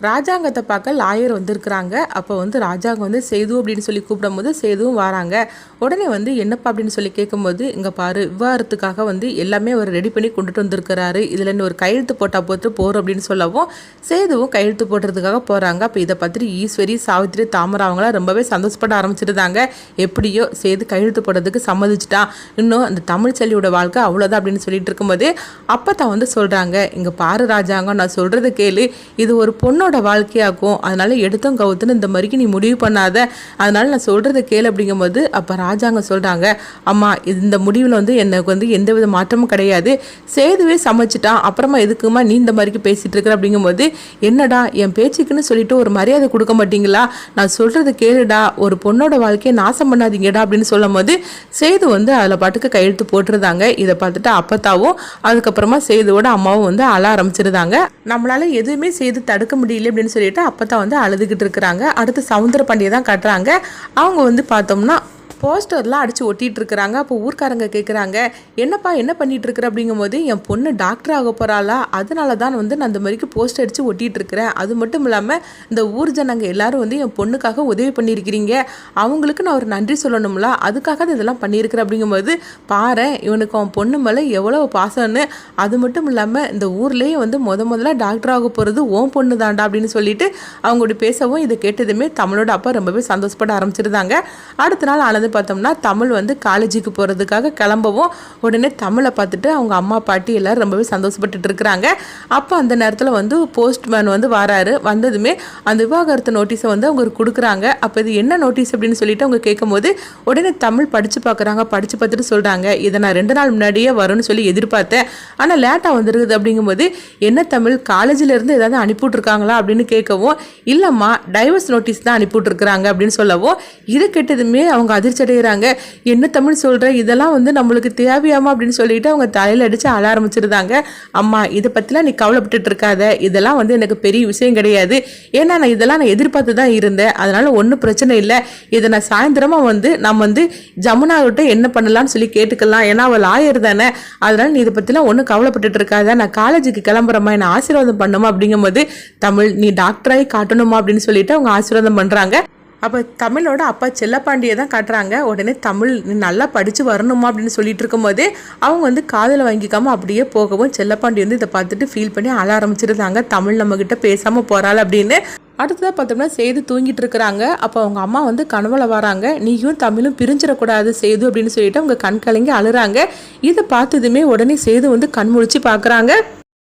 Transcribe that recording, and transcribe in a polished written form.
ராஜாங்கத்தை பார்க்க லாயர் வந்திருக்கிறாங்க. அப்போ வந்து ராஜாங்கம் வந்து சேது அப்படின்னு சொல்லி கூப்பிடும்போது சேதுவும் வராங்க. உடனே வந்து என்னப்பா அப்படின்னு சொல்லி கேட்கும்போது, இங்கே பாரு, விவாகரத்துக்காக வந்து எல்லாமே அவர் ரெடி பண்ணி கொண்டுட்டு வந்திருக்கிறாரு, இதில் இன்னும் ஒரு கையெழுத்து போட்டால் போட்டு போகிறோம் அப்படின்னு சொல்லவும் சேதுவும் கையெழுத்து போடுறதுக்காக போகிறாங்க. அப்போ இதை பார்த்துட்டு ஈஸ்வரி, சாவித்திரி, தாமரை அவங்களாம் ரொம்பவே சந்தோஷப்பட ஆரம்பிச்சிருந்தாங்க. எப்படியோ சேது கையெழுத்து போடுறதுக்கு சம்மதிச்சிட்டான், இன்னும் அந்த தமிழ் செல்லியோட வாழ்க்கை அவ்வளோதான் அப்படின்னு சொல்லிட்டு இருக்கும்போது அப்போ தான் வந்து சொல்கிறாங்க, இங்கே பாரு ராஜாங்கம், நான் சொல்கிறது கேளு, இது ஒரு பொண்ணோட வாழ்க்கையாகும், அதனால எடுத்தும் கவுத்துன்னு இந்த மாதிரிக்கு நீ முடிவு பண்ணாத, அதனால நான் சொல்கிறத கேளு அப்படிங்கும்போது அப்போ ராஜாங்க சொல்கிறாங்க, அம்மா இந்த முடிவில் வந்து எனக்கு வந்து எந்த வித மாற்றமும் கிடையாது, சேதுவே சமைச்சிட்டான், அப்புறமா எதுக்குமா நீ இந்த மாதிரிக்கு பேசிகிட்டு இருக்கிற அப்படிங்கும்போது, என்னடா என் பேச்சுக்குன்னு சொல்லிட்டு ஒரு மரியாதை கொடுக்க மாட்டீங்களா, நான் சொல்கிறது கேளுடா, ஒரு பொண்ணோட வாழ்க்கையை நாசம் பண்ணாதீங்கடா அப்படின்னு சொல்லும் போது சேது வந்து அதில் பாட்டுக்கு கையெழுத்து போட்டுருந்தாங்க. இதை பார்த்துட்டு அப்பத்தாவும் அதுக்கப்புறமா சேதுவோட அம்மாவும் வந்து அழ ஆரம்பிச்சிருந்தாங்க. நம்மளால எதுவுமே சேது தடுக்க முடியல அப்படின்னு சொல்லிட்டு அப்பதான் வந்து அழுதுகிட்டு இருக்கிறாங்க. அடுத்து சவுந்தர பாண்டியை தான் கட்டுறாங்க. அவங்க வந்து பார்த்தோம்னா போஸ்டர்லாம் அடித்து ஒட்டிகிட்டு இருக்கிறாங்க. அப்போ ஊர்க்காரங்க கேட்குறாங்க, என்னப்பா என்ன பண்ணிகிட்டு இருக்கிற அப்படிங்கும்போது, என் பொண்ணு டாக்டர் ஆக போகிறாளா, அதனால தான் வந்து நான் அந்த மாதிரிக்கு போஸ்டர் அடித்து ஒட்டிகிட்டு இருக்கிறேன், அது மட்டும் இல்லாமல் இந்த ஊர் ஜனங்க எல்லாரும் வந்து என் பொண்ணுக்காக உதவி பண்ணியிருக்கிறீங்க, அவங்களுக்கு நான் ஒரு நன்றி சொல்லணும்ல, அதுக்காக தான் இதெல்லாம் பண்ணியிருக்கிறேன் அப்படிங்கும்போது, பாரு இவனுக்கு அவன் பொண்ணு மேலே எவ்வளோ பாசம்னு, அது மட்டும் இல்லாமல் இந்த ஊர்லேயே வந்து முதல்ல டாக்டர் ஆக போகிறது ஓன் பொண்ணு தாண்டா அப்படின்னு சொல்லிட்டு அவங்களுடைய பேசவும் இதை கேட்டதுமே தமிழோட அப்பா ரொம்பவே சந்தோஷப்பட ஆரம்பிச்சிருந்தாங்க. அடுத்த நாள் ஆனது பார்த்தோம்னா தமிழ் வந்து காலேஜுக்கு போகிறதுக்காக கிளம்பவும் உடனே தமிழை பார்த்துட்டு அவங்க அம்மா பாட்டி எல்லாரும் ரொம்பவே சந்தோஷப்பட்டுட்டு இருக்கிறாங்க. அப்போ அந்த நேரத்தில் வந்து போஸ்ட்மேன் வந்து வராரு. வந்ததுமே அந்த விவாகரத்து நோட்டீஸை வந்து அவங்க கொடுக்குறாங்க. அப்போ இது என்ன நோட்டீஸ் அப்படின்னு சொல்லிட்டு அவங்க கேட்கும்போது உடனே தமிழ் படித்து பார்க்குறாங்க. படித்து பார்த்துட்டு சொல்கிறாங்க, இதை நான் 2 நாள் முன்னாடியே வரும்னு சொல்லி எதிர்பார்த்தேன், ஆனால் லேட்டாக வந்துருக்குது அப்படிங்கும்போது, என்ன தமிழ் காலேஜில் இருந்து ஏதாவது அனுப்பிவிட்ருக்காங்களா அப்படின்னு கேட்கவும், இல்லைம்மா டைவர்ஸ் நோட்டீஸ் தான் அனுப்பிவிட்ருக்குறாங்க அப்படின்னு சொல்லவும் இது கேட்டதுமே அவங்க அதிர்ச்சி அடைகிறாங்க. என்ன தமிழ் சொல்ற, இதெல்லாம் வந்து நம்மளுக்கு தேவையாமா அப்படின்னு சொல்லிட்டு அவங்க தலையில அடிச்சு அழ ஆரம்பிச்சிருந்தாங்க. அம்மா இதை பத்திலாம் நீ கவலைப்பட்டுட்டு இருக்காத, இதெல்லாம் வந்து எனக்கு பெரிய விஷயம் கிடையாது, ஏன்னா நான் இதெல்லாம் நான் எதிர்பார்த்து தான் இருந்தேன், அதனால ஒன்றும் பிரச்சனை இல்லை, இதை நான் சாயந்தரமா வந்து நம்ம வந்து ஜமுனா கிட்ட என்ன பண்ணலாம்னு சொல்லி கேட்டுக்கலாம், ஏன்னா அவள் லாயர் தானே, அதனால நீ இதை பத்திலாம் ஒன்றும் கவலைப்பட்டுட்டு இருக்காத, நான் காலேஜுக்கு கிளம்புறமா என்ன ஆசீர்வாதம் பண்ணுமா அப்படிங்கும்போது, தமிழ் நீ டாக்டராகி காட்டணுமா அப்படின்னு சொல்லிட்டு அவங்க ஆசீர்வாதம் பண்றாங்க. அப்போ தமிழோட அப்பா செல்லப்பாண்டியை தான் காட்டுறாங்க. உடனே தமிழ் நல்லா படித்து வரணுமா அப்படின்னு சொல்லிட்டு இருக்கும்போதே அவங்க வந்து காதில் வாங்கிக்காமல் அப்படியே போகவும் செல்லப்பாண்டி வந்து இதை பார்த்துட்டு ஃபீல் பண்ணி அழ ஆரம்பிச்சிருந்தாங்க, தமிழ் நம்மக்கிட்ட பேசாமல் போகிறாள் அப்படின்னு. அடுத்ததாக பார்த்தோம்னா சேது தூங்கிட்டு இருக்கிறாங்க. அப்போ அவங்க அம்மா வந்து கனவுல வராங்க, நீயும் தமிழும் பிரிஞ்சிடக்கூடாது சேது அப்படின்னு சொல்லிட்டு அவங்க கண் கலங்கி அழுறாங்க. இதை பார்த்ததுமே உடனே சேது வந்து கண் முழிச்சு பார்க்குறாங்க.